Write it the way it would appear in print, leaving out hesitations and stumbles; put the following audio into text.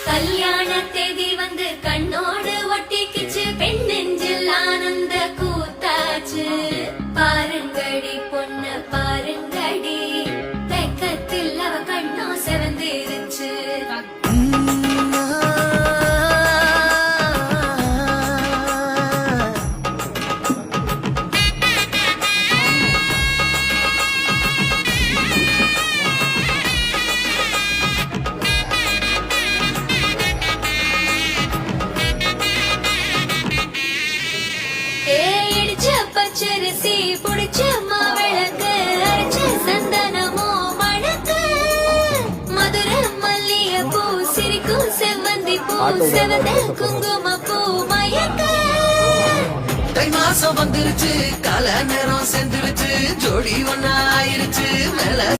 கல்யாண தேதி வந்து கண்ணோடு ஒட்டிக்கிச்சு பெண் நெஞ்சில் ஆனந்த கூத்தாச்சு பாருங்கடி பொண்ணு பாருங்கடி வெக்கத்தில் அவ கண்ணோ செவந்திருச்சு பச்சரிசி புடிச்ச மாவிளக்கு அரைச்ச சந்தனமோ மணக்கு மதுர மல்லிய பூ சிரிக்கும் செவ்வந்தி பூ செவந்த குங்கும பூ மயக்க தை மாசம் வந்துருச்சு கால நேரம் செந்துருச்சு ஜோடி ஒன்னா ஆயிருச்சு